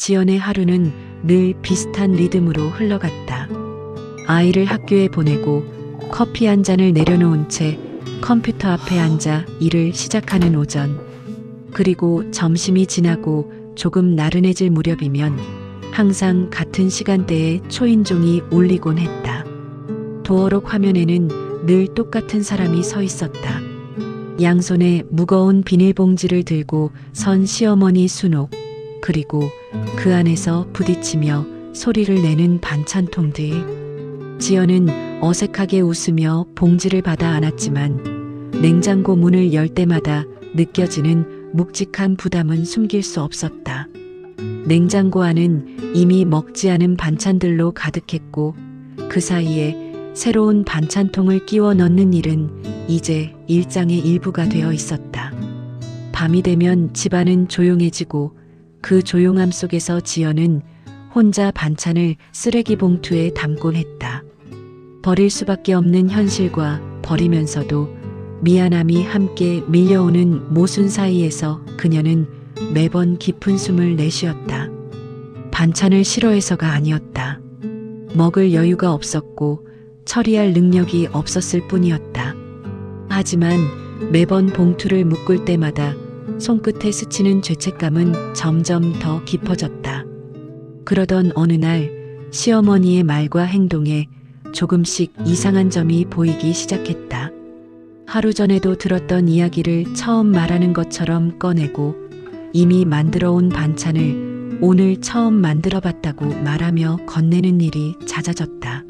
지연의 하루는 늘 비슷한 리듬으로 흘러갔다. 아이를 학교에 보내고 커피 한 잔을 내려놓은 채 컴퓨터 앞에 앉아 일을 시작하는 오전. 그리고 점심이 지나고 조금 나른해질 무렵이면 항상 같은 시간대에 초인종이 울리곤 했다. 도어록 화면에는 늘 똑같은 사람이 서 있었다. 양손에 무거운 비닐봉지를 들고 선 시어머니 순옥, 그리고 그 안에서 부딪히며 소리를 내는 반찬통들. 지연은 어색하게 웃으며 봉지를 받아 안았지만 냉장고 문을 열 때마다 느껴지는 묵직한 부담은 숨길 수 없었다. 냉장고 안은 이미 먹지 않은 반찬들로 가득했고 그 사이에 새로운 반찬통을 끼워 넣는 일은 이제 일상의 일부가 되어 있었다. 밤이 되면 집안은 조용해지고 그 조용함 속에서 지연은 혼자 반찬을 쓰레기 봉투에 담곤 했다. 버릴 수밖에 없는 현실과 버리면서도 미안함이 함께 밀려오는 모순 사이에서 그녀는 매번 깊은 숨을 내쉬었다. 반찬을 싫어해서가 아니었다. 먹을 여유가 없었고 처리할 능력이 없었을 뿐이었다. 하지만 매번 봉투를 묶을 때마다 손끝에 스치는 죄책감은 점점 더 깊어졌다. 그러던 어느 날 시어머니의 말과 행동에 조금씩 이상한 점이 보이기 시작했다. 하루 전에도 들었던 이야기를 처음 말하는 것처럼 꺼내고 이미 만들어 온 반찬을 오늘 처음 만들어 봤다고 말하며 건네는 일이 잦아졌다.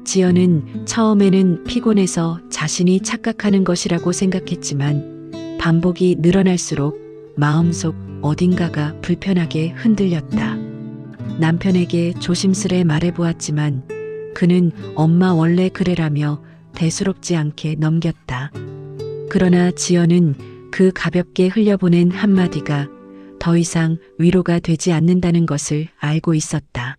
지연은 처음에는 피곤해서 자신이 착각하는 것이라고 생각했지만 반복이 늘어날수록 마음속 어딘가가 불편하게 흔들렸다. 남편에게 조심스레 말해보았지만 그는 엄마 원래 그래라며 대수롭지 않게 넘겼다. 그러나 지연은 그 가볍게 흘려보낸 한마디가 더 이상 위로가 되지 않는다는 것을 알고 있었다.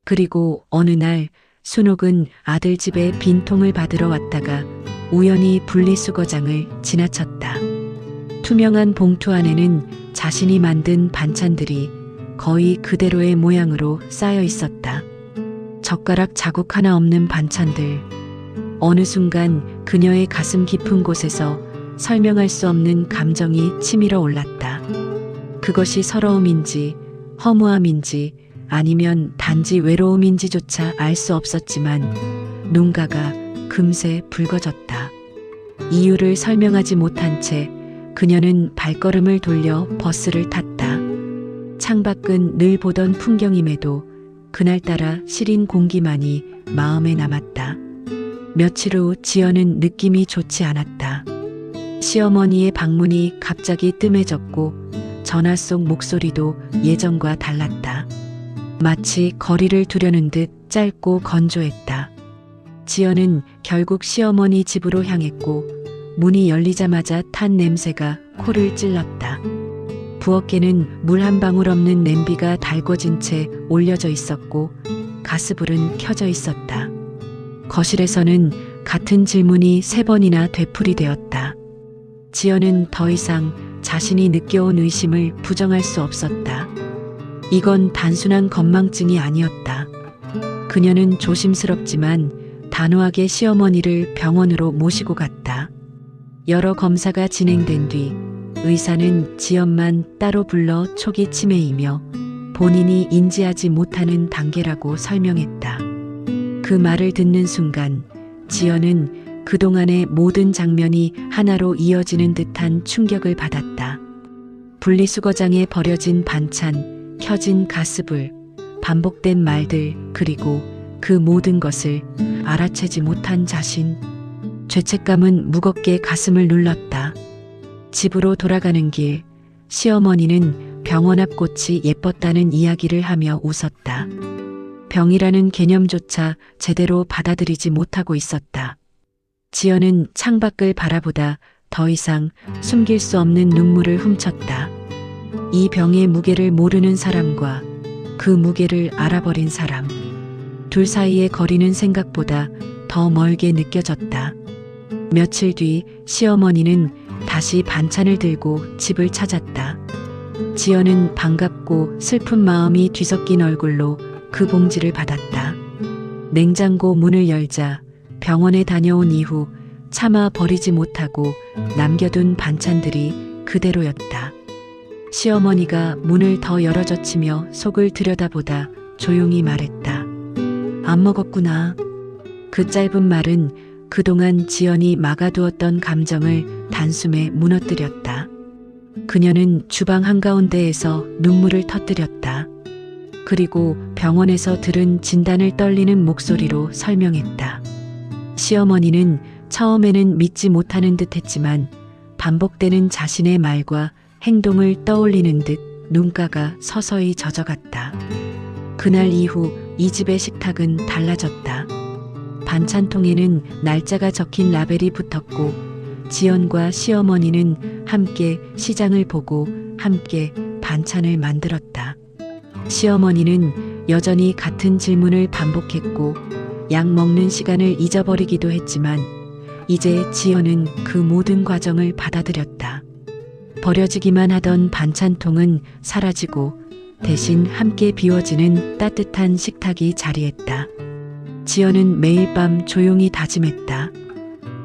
그리고 어느 날 순옥은 아들 집에 빈통을 받으러 왔다가 우연히 분리수거장을 지나쳤다. 투명한 봉투 안에는 자신이 만든 반찬들이 거의 그대로의 모양으로 쌓여 있었다. 젓가락 자국 하나 없는 반찬들. 어느 순간 그녀의 가슴 깊은 곳에서 설명할 수 없는 감정이 치밀어 올랐다. 그것이 서러움인지 허무함인지 아니면 단지 외로움인지조차 알 수 없었지만 눈가가 금세 붉어졌다. 이유를 설명하지 못한 채 그녀는 발걸음을 돌려 버스를 탔다. 창밖은 늘 보던 풍경임에도 그날따라 시린 공기만이 마음에 남았다. 며칠 후 지연은 느낌이 좋지 않았다. 시어머니의 방문이 갑자기 뜸해졌고 전화 속 목소리도 예전과 달랐다. 마치 거리를 두려는 듯 짧고 건조했다. 지연은 결국 시어머니 집으로 향했고 문이 열리자마자 탄 냄새가 코를 찔렀다. 부엌에는 물 한 방울 없는 냄비가 달궈진 채 올려져 있었고 가스불은 켜져 있었다. 거실에서는 같은 질문이 3번이나 되풀이되었다. 지연은 더 이상 자신이 느껴온 의심을 부정할 수 없었다. 이건 단순한 건망증이 아니었다. 그녀는 조심스럽지만 단호하게 시어머니를 병원으로 모시고 갔다. 여러 검사가 진행된 뒤 의사는 지연만 따로 불러 초기 치매이며 본인이 인지하지 못하는 단계라고 설명했다. 그 말을 듣는 순간 지연은 그동안의 모든 장면이 하나로 이어지는 듯한 충격을 받았다. 분리수거장에 버려진 반찬, 켜진 가스불, 반복된 말들, 그리고 그 모든 것을 알아채지 못한 자신. 죄책감은 무겁게 가슴을 눌렀다. 집으로 돌아가는 길, 시어머니는 병원 앞 꽃이 예뻤다는 이야기를 하며 웃었다. 병이라는 개념조차 제대로 받아들이지 못하고 있었다. 지연은 창밖을 바라보다 더 이상 숨길 수 없는 눈물을 훔쳤다. 이 병의 무게를 모르는 사람과 그 무게를 알아버린 사람. 둘 사이의 거리는 생각보다 더 멀게 느껴졌다. 며칠 뒤 시어머니는 다시 반찬을 들고 집을 찾았다. 지연은 반갑고 슬픈 마음이 뒤섞인 얼굴로 그 봉지를 받았다. 냉장고 문을 열자 병원에 다녀온 이후 차마 버리지 못하고 남겨둔 반찬들이 그대로였다. 시어머니가 문을 더 열어젖히며 속을 들여다보다 조용히 말했다. 안 먹었구나. 그 짧은 말은 그동안 지연이 막아두었던 감정을 단숨에 무너뜨렸다. 그녀는 주방 한가운데에서 눈물을 터뜨렸다. 그리고 병원에서 들은 진단을 떨리는 목소리로 설명했다. 시어머니는 처음에는 믿지 못하는 듯 했지만 반복되는 자신의 말과 행동을 떠올리는 듯 눈가가 서서히 젖어갔다. 그날 이후 이 집의 식탁은 달라졌다. 반찬통에는 날짜가 적힌 라벨이 붙었고 지연과 시어머니는 함께 시장을 보고 함께 반찬을 만들었다. 시어머니는 여전히 같은 질문을 반복했고 약 먹는 시간을 잊어버리기도 했지만 이제 지연은 그 모든 과정을 받아들였다. 버려지기만 하던 반찬통은 사라지고 대신 함께 비워지는 따뜻한 식탁이 자리했다. 지연은 매일 밤 조용히 다짐했다.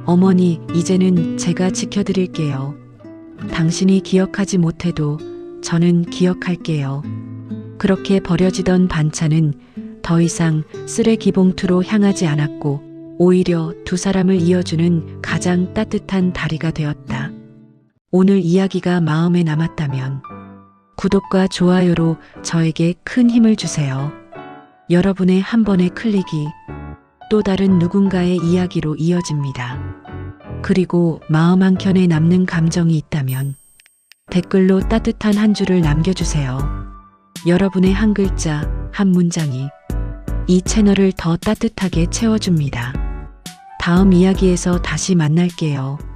어머니, 이제는 제가 지켜드릴게요. 당신이 기억하지 못해도 저는 기억할게요. 그렇게 버려지던 반찬은 더 이상 쓰레기 봉투로 향하지 않았고 오히려 두 사람을 이어주는 가장 따뜻한 다리가 되었다. 오늘 이야기가 마음에 남았다면 구독과 좋아요로 저에게 큰 힘을 주세요. 여러분의 한 번의 클릭이 또 다른 누군가의 이야기로 이어집니다. 그리고 마음 한켠에 남는 감정이 있다면 댓글로 따뜻한 한 줄을 남겨주세요. 여러분의 한 글자, 한 문장이 이 채널을 더 따뜻하게 채워줍니다. 다음 이야기에서 다시 만날게요.